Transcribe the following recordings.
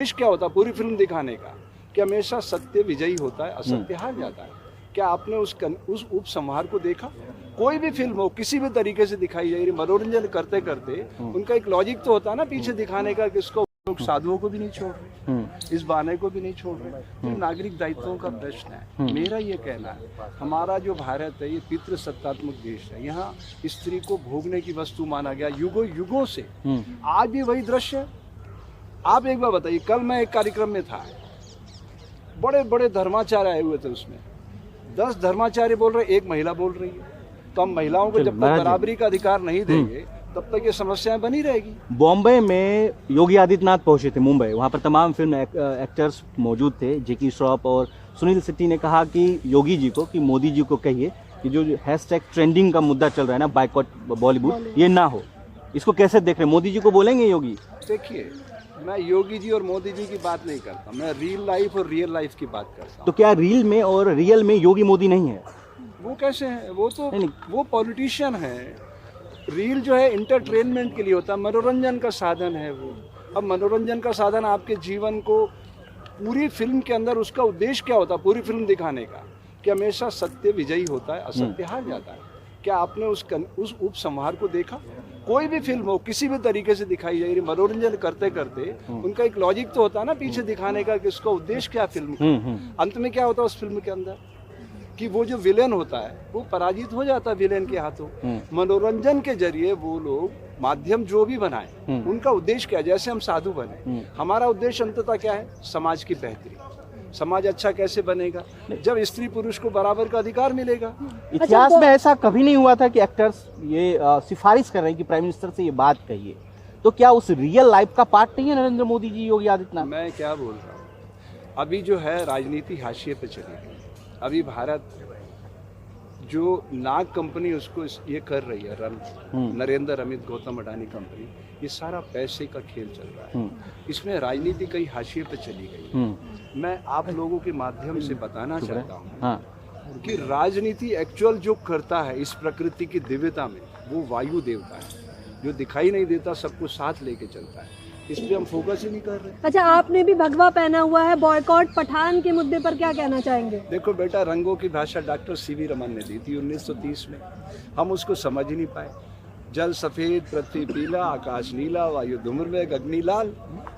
उद्देश्य क्या होता है पूरी फिल्म दिखाने का कि हमेशा सत्य विजयी होता है, असत्य हार जाता है। क्या आपने उस उपसंहार को देखा? कोई भी फिल्म हो किसी भी तरीके से दिखाई जाए, मनोरंजन करते करते उनका एक लॉजिक तो होता है ना पीछे दिखाने का कि इसको लोग साधुओं को भी नहीं छोड़ रहे, इस बहाने को भी नहीं छोड़ रहे। तो नागरिक दायित्वों का प्रश्न है। मेरा ये कहना है, हमारा जो भारत है ये पितृ सत्तात्मक देश है। यहाँ स्त्री को भोगने की वस्तु माना गया युगों युगों से। आज भी वही दृश्य है। आप एक बार बताइए, कल मैं एक कार्यक्रम में था, बड़े बड़े धर्माचार्य आए हुए थे, उसमें 10 धर्माचार्य बोल रहे, एक महिला बोल रही है। तो हम महिलाओं को जब तक बराबरी का अधिकार नहीं देंगे तब तक ये समस्याएं बनी रहेगी। बॉम्बे में योगी आदित्यनाथ पहुंचे थे, मुंबई, वहां पर तमाम फिल्म एक्टर्स मौजूद थे। जेकी श्रॉफ और सुनील शेट्टी ने कहा कि योगी जी को, कि मोदी जी को कहिए कि जो हैशटैग ट्रेंडिंग का मुद्दा चल रहा है ना, बाइकॉट बॉलीवुड, ये ना हो। इसको कैसे देख रहे हैं? मोदी जी को बोलेंगे योगी? देखिए, मैं योगी जी और मोदी जी की बात नहीं करता, मैं रियल लाइफ और रियल लाइफ की बात करता हूँ। तो क्या रील में और रियल में योगी मोदी नहीं है? वो कैसे है? वो तो वो पॉलिटिशियन है। रील जो है इंटरटेनमेंट के लिए होता है, मनोरंजन का साधन है वो। अब मनोरंजन का साधन आपके जीवन को पूरी फिल्म के अंदर उसका उद्देश्य क्या होता है पूरी फिल्म दिखाने का कि हमेशा सत्य विजयी होता है, असत्य हार जाता है। क्या आपने उस उपसंहार को देखा? कोई भी फिल्म हो किसी भी तरीके से दिखाई जाए, मनोरंजन करते करते उनका एक लॉजिक तो होता है ना पीछे दिखाने का कि उसका उद्देश्य क्या फिल्म का। अंत में क्या होता है उस फिल्म के अंदर कि वो जो विलेन होता है वो पराजित हो जाता है विलेन के हाथों। मनोरंजन के जरिए वो लोग माध्यम जो भी बनाए उनका उद्देश्य क्या है? जैसे हम साधु बने, हमारा उद्देश्य अंततः क्या है? समाज की बेहतरी। समाज अच्छा कैसे बनेगा? जब स्त्री पुरुष को बराबर का अधिकार मिलेगा। इतिहास में ऐसा कभी नहीं हुआ था कि एक्टर्स ये सिफारिश कर रहे हैं कि प्राइम मिनिस्टर से ये बात कहिए। तो क्या उस रियल लाइफ का पार्ट नहीं है नरेंद्र मोदी जी, योगी आदित्यनाथ? मैं क्या बोल रहा हूँ, अभी जो है राजनीति हाशिए पे चली गई। अभी भारत जो नाग कंपनी उसको ये कर रही है रन, नरेंद्र अमित गौतम अडानी कंपनी, ये सारा पैसे का खेल चल रहा है। इसमें राजनीति कई हाशिए पे चली गई। मैं आप लोगों के माध्यम से बताना चाहता हूँ कि राजनीति एक्चुअल जो करता है इस प्रकृति की दिव्यता में, वो वायु देवता है जो दिखाई नहीं देता, सबको साथ लेके चलता है। इस पे हम फोकस ही नहीं कर रहे। अच्छा, आपने भी भगवा पहना हुआ है, बॉयकॉट पठान के मुद्दे पर क्या कहना चाहेंगे? देखो बेटा, रंगों की भाषा डॉक्टर सीवी रमन ने दी थी 1930 में, हम उसको समझ ही नहीं पाए। जल सफेद, पृथ्वी पीला, आकाश नीला, वायु धूम्रमेघ, अग्नि लाल।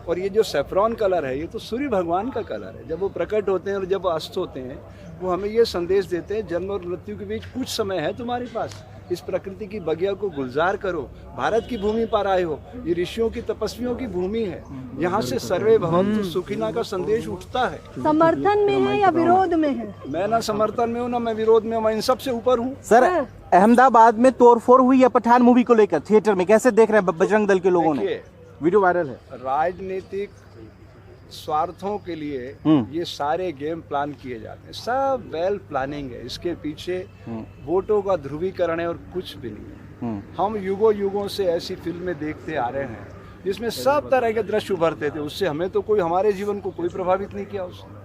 और ये जो सैफरॉन कलर है ये तो सूर्य भगवान का कलर है। जब वो प्रकट होते हैं और जब अस्त होते हैं वो हमें ये संदेश देते हैं, जन्म और मृत्यु के बीच कुछ समय है तुम्हारे पास, इस प्रकृति की बगिया को गुलजार करो। भारत की भूमि पर आए हो, ये ऋषियों की तपस्वियों की भूमि है। यहाँ से सर्वे भवन्तु सुखिना का संदेश उठता है। समर्थन में है या विरोध में है? मैं ना समर्थन में हूँ ना मैं विरोध में हूँ, मैं इन सबसे ऊपर हूँ। सर, अहमदाबाद में तोड़फोड़ हुई है पठान मूवी को लेकर थिएटर में, कैसे देख रहे हैं बजरंग दल के लोगों ने? वीडियो वायरल है। राजनीतिक स्वार्थों के लिए ये सारे गेम प्लान किए जाते हैं, सब वेल प्लानिंग है। इसके पीछे वोटों का ध्रुवीकरण है और कुछ भी नहीं है। हम युगों युगों से ऐसी फिल्में देखते आ रहे हैं जिसमें सब तरह के दृश्य उभरते थे, उससे हमें तो कोई, हमारे जीवन को कोई प्रभावित नहीं किया उसने।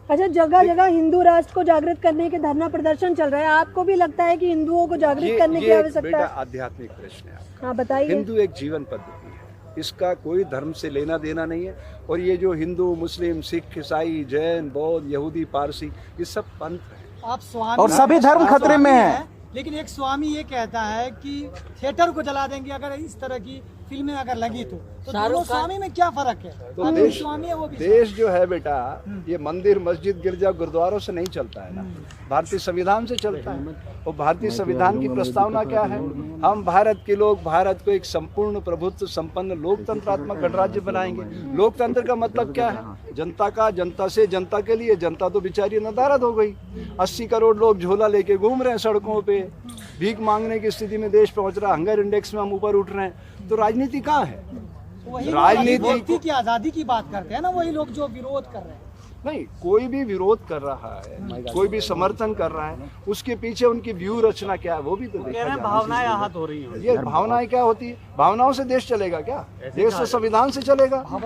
अच्छा, जगह जगह हिंदू राष्ट्र को जागृत करने के धरना प्रदर्शन चल रहा है, आपको भी लगता है कि हिंदुओं को जागृत करने की आवश्यकता है? आध्यात्मिक प्रश्न है। हाँ, बताइए। हिंदू एक जीवन पद्धति है, इसका कोई धर्म से लेना देना नहीं है। और ये जो हिंदू, मुस्लिम, सिख, ईसाई, जैन, बौद्ध, यहूदी, पारसी, ये सब पंथ है। आप स्वामी, और सभी धर्म खतरे में है। लेकिन एक स्वामी ये कहता है कि थिएटर को जला देंगे अगर इस तरह की फिल्में अगर लगी तो दोनों स्वामी में क्या फर्क है? तो देश जो है बेटा, ये मंदिर, मस्जिद, गिरजा, गुरुद्वारों से नहीं चलता है ना, भारतीय संविधान से चलता है। और भारतीय संविधान की प्रस्तावना क्या है? हम भारत के लोग भारत को एक संपूर्ण प्रभुत्व संपन्न लोकतंत्रात्मक गणराज्य बनाएंगे। लोकतंत्र का मतलब क्या है? जनता का, जनता से, जनता के लिए। जनता तो बेचारी नदारद हो गई, 80 करोड़ लोग झोला लेके घूम रहे हैं सड़कों पे, भीख मांगने की स्थिति में देश पहुंच रहा है, हंगर इंडेक्स में हम ऊपर उठ रहे हैं। तो राजनीति कहाँ है? राजनीति की आजादी की बात करते हैं ना वही लोग जो विरोध कर रहे हैं। नहीं, कोई भी विरोध कर रहा है, कोई भी समर्थन कर रहा है, उसके पीछे उनकी व्यू रचना क्या है वो भी तो देखा जाना। भावनाएं आहत हो रही हैं। ये भावनाएं क्या होती है? भावनाओं से देश चलेगा क्या? देश तो संविधान से चलेगा। अब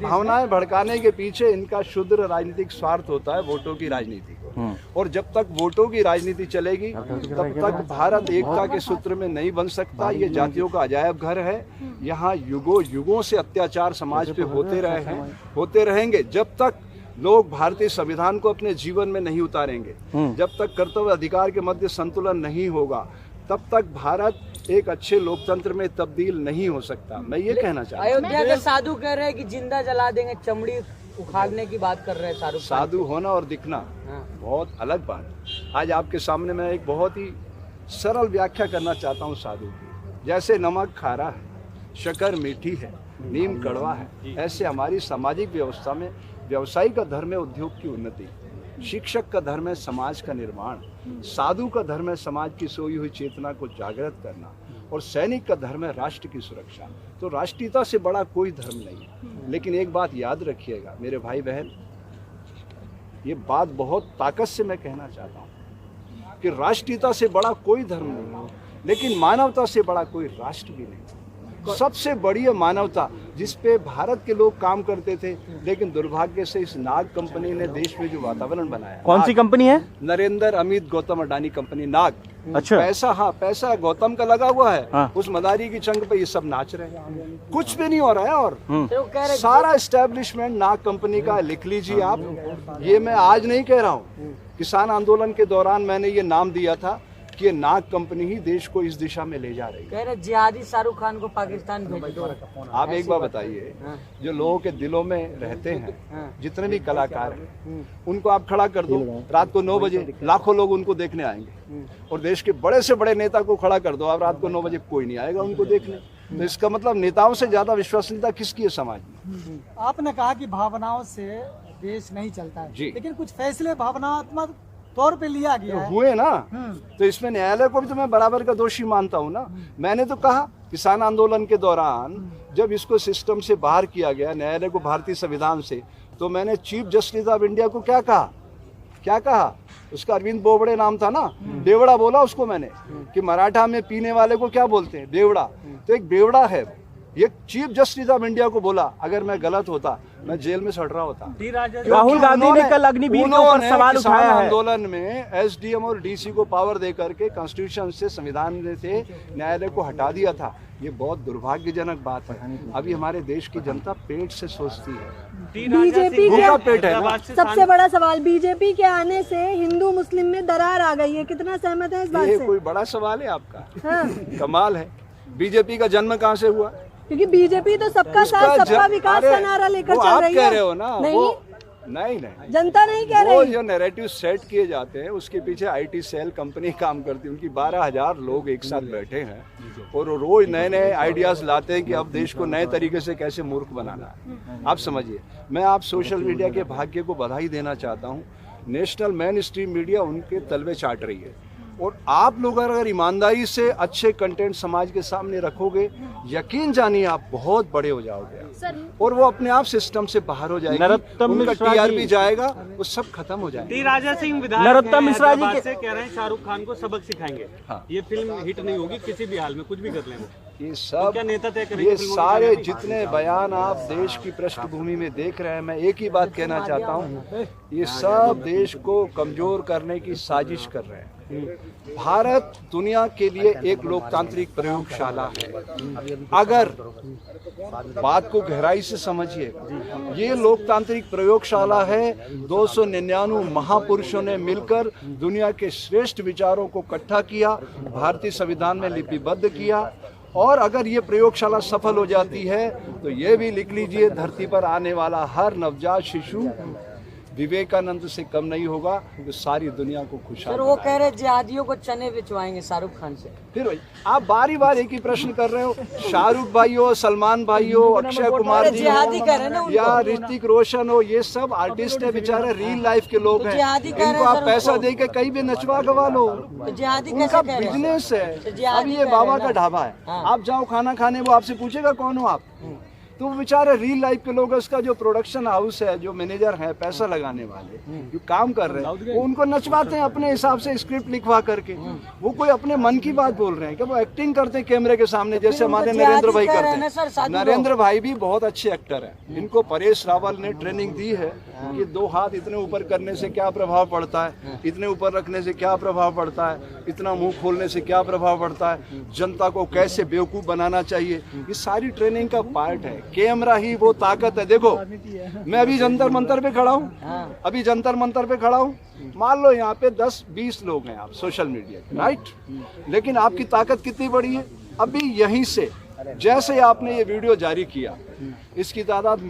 भावनाएं भड़काने के पीछे इनका शुद्ध राजनीतिक स्वार्थ होता है, वोटों की राजनीति को। और जब तक वोटों की राजनीति चलेगी तब तक भारत एकता के सूत्र में नहीं बन सकता। ये जातियों का अजायब घर है। यहाँ युगों युगों से अत्याचार समाज पे होते रहे हैं, होते रहेंगे जब तक लोग भारतीय संविधान को अपने जीवन में नहीं उतारेंगे, जब तक कर्तव्य अधिकार के मध्य संतुलन नहीं होगा, तब तक भारत एक अच्छे लोकतंत्र में तब्दील नहीं हो सकता। मैं ये कहना चाहता हूँ। अयोध्या के साधु कह रहे हैं कि जिंदा जला देंगे, चमड़ी उखाड़ने की बात कर रहे हैं शाहरुख। साधु होना और दिखना बहुत अलग बात है। आज आपके सामने मैं एक बहुत ही सरल व्याख्या करना चाहता हूँ साधु की। जैसे नमक खारा है, शक्कर मीठी है, नीम कड़वा है, ऐसे हमारी सामाजिक व्यवस्था में व्यवसायी का धर्म है उद्योग की उन्नति, शिक्षक का धर्म है समाज का निर्माण, साधु का धर्म है समाज की सोई हुई चेतना को जागृत करना, और सैनिक का धर्म है राष्ट्र की सुरक्षा। तो राष्ट्रीयता से बड़ा कोई धर्म नहीं। लेकिन एक बात याद रखिएगा मेरे भाई बहन, ये बात बहुत ताकत से मैं कहना चाहता हूँ कि राष्ट्रीयता से बड़ा कोई धर्म नहीं, लेकिन मानवता से बड़ा कोई राष्ट्र भी नहीं। सबसे बड़ी है मानवता, जिस पे भारत के लोग काम करते थे, लेकिन दुर्भाग्य से इस नाग कंपनी ने देश में जो वातावरण बनाया। कौन सी कंपनी है? नरेंद्र अमित गौतम अडानी कंपनी, नाग। अच्छा। पैसा गौतम का लगा हुआ है। हाँ। उस मदारी की चंग पे ये सब नाच रहे हैं, कुछ भी नहीं हो रहा है। और तो सारा एस्टेब्लिशमेंट नाग कंपनी का, लिख लीजिए आप। ये मैं आज नहीं कह रहा हूँ, किसान आंदोलन के दौरान मैंने ये नाम दिया था कि नाग कंपनी ही देश को इस दिशा में ले जा रही है। कह रहे जिहादी शाहरुख खान को पाकिस्तान भेज दो। आप एक बार बताइए, जो लोगों के दिलों में रहते हैं, जितने भी कलाकार हैं, उनको आप खड़ा कर दो, रात को 9 बजे लाखों लोग उनको देखने आएंगे। और देश के बड़े से बड़े नेता को खड़ा कर दो आप, रात को 9 बजे कोई नहीं आएगा उनको देखने। तो इसका मतलब नेताओं से ज्यादा विश्वसनीयता किसकी है समाज में? आपने कहा कि भावनाओं से देश नहीं चलता है, जी। लेकिन कुछ फैसले भावनात्मक तौर पे लिया गया है। हुए ना, तो इसमें न्यायालय को भी तो मैं बराबर का दोषी मानता हूँ ना। मैंने तो कहा किसान आंदोलन के दौरान जब इसको सिस्टम से बाहर किया गया, न्यायालय को भारतीय संविधान से, तो मैंने चीफ जस्टिस ऑफ इंडिया को क्या कहा? उसका अरविंद बोबड़े नाम था ना, देवड़ा बोला उसको मैंने, कि मराठा में पीने वाले को क्या बोलते हैं? देवड़ा। तो एक बेवड़ा है, ये चीफ जस्टिस ऑफ इंडिया को बोला। अगर मैं गलत होता, मैं जेल में सड़ रहा होता। राहुल गांधी ने कल अग्निवीर के ऊपर सवाल उठाया है। आंदोलन में एसडीएम और डीसी को पावर दे करके कॉन्स्टिट्यूशन से, संविधान से न्यायालय को हटा दिया था। ये बहुत दुर्भाग्यजनक बात है। अभी हमारे देश की जनता पेट से सोचती है। बीजेपी भूखा पेट है ना। सबसे बड़ा सवाल, बीजेपी के आने से हिंदू मुस्लिम में दरार आ गई है, कितना सहमत है इस बात ये से? कोई बड़ा सवाल है आपका? हाँ। कमाल है। बीजेपी का जन्म कहाँ से हुआ? क्योंकि बीजेपी तो सबका साथ सबका विकास का नारा लेकर चल रही है। कह रहे हो ना? नहीं, नहीं जनता नहीं कह वो रही। जो नैरेटिव सेट किए जाते हैं उसके पीछे आईटी सेल कंपनी काम करती है। उनकी 12,000 लोग एक साथ बैठे हैं और वो रोज नए नए आइडियाज लाते हैं कि अब देश को नए तरीके से कैसे मूर्ख बनाना है। आप समझिए, मैं आप सोशल मीडिया के भाग्य को बधाई देना चाहता हूँ। नेशनल मेन स्ट्रीम मीडिया उनके तलवे चाट रही है, और आप लोग अगर ईमानदारी से अच्छे कंटेंट समाज के सामने रखोगे, यकीन जानिए आप बहुत बड़े हो जाओगे और वो अपने आप सिस्टम से बाहर हो जाएगी। उनका टीआरपी जाएगा, वो सब खत्म हो जाएगा। राजा सिंह विधायक नरोत्तम मिश्रा जी से कह रहे हैं शाहरुख खान को सबक सिखाएंगे। हाँ। ये फिल्म हिट नहीं होगी किसी भी हाल में, कुछ भी कर लें वो। ये सब क्या नेता तय करेंगे? ये सारे जितने बयान आप देश की पृष्ठभूमि में देख रहे हैं, मैं एक ही बात कहना चाहता हूँ, ये सब देश को कमजोर करने की साजिश कर रहे हैं। भारत दुनिया के लिए एक लोकतांत्रिक प्रयोगशाला है। अगर बात को गहराई से समझिएगा, ये लोकतांत्रिक प्रयोगशाला है। 299 महापुरुषों ने मिलकर दुनिया के श्रेष्ठ विचारों को इकट्ठा किया, भारतीय संविधान में लिपिबद्ध किया। और अगर ये प्रयोगशाला सफल हो जाती है तो ये भी लिख लीजिए, धरती पर आने वाला हर नवजात शिशु विवेकानंद से कम नहीं होगा, जो सारी दुनिया को खुशहाल। सर वो कह रहे जिहादियों को चने बिचवाएंगे शाहरुख खान से। फिर आप बारी बार एक ही प्रश्न कर रहे हो। शाहरुख भाई हो, सलमान भाई हो, अक्षय कुमार जी हो, या ऋतिक रोशन हो, ये सब आर्टिस्ट है बेचारे, रियल लाइफ के लोग हैं। इनको आप पैसा दे के कहीं भी नचवा गवा लो, उनका बिजनेस है। अब ये बाबा का ढाबा है, आप जाओ खाना खाने, वो आपसे पूछेगा कौन हो आप? तो वो बेचारे रियल लाइफ के लोग, उसका जो प्रोडक्शन हाउस है, जो मैनेजर है, पैसा लगाने वाले जो काम कर रहे हैं, वो उनको नचवाते हैं अपने हिसाब से स्क्रिप्ट लिखवा करके। वो कोई अपने मन की बात बोल रहे हैं कि वो एक्टिंग करते हैं कैमरे के सामने, जैसे हमारे नरेंद्र भाई करते हैं। नरेंद्र भाई भी बहुत अच्छे एक्टर हैं। इनको परेश रावल ने ट्रेनिंग दी है कि 2 हाथ इतने ऊपर करने से क्या प्रभाव पड़ता है, इतने ऊपर रखने से क्या प्रभाव पड़ता है, इतना मुंह खोलने से क्या प्रभाव पड़ता है, जनता को कैसे बेवकूफ बनाना चाहिए। ये सारी ट्रेनिंग का पार्ट है। कैमरा ही वो ताकत है। देखो मैं अभी जंतर मंतर पे खड़ा हूँ, अभी जंतर मंतर पे खड़ा हूँ, मान लो यहाँ पे 10-20 लोग हैं आप सोशल मीडिया के, राइट, लेकिन आपकी ताकत कितनी बड़ी है। अभी यहीं से जैसे आपने ये वीडियो जारी किया, इसकी तादाद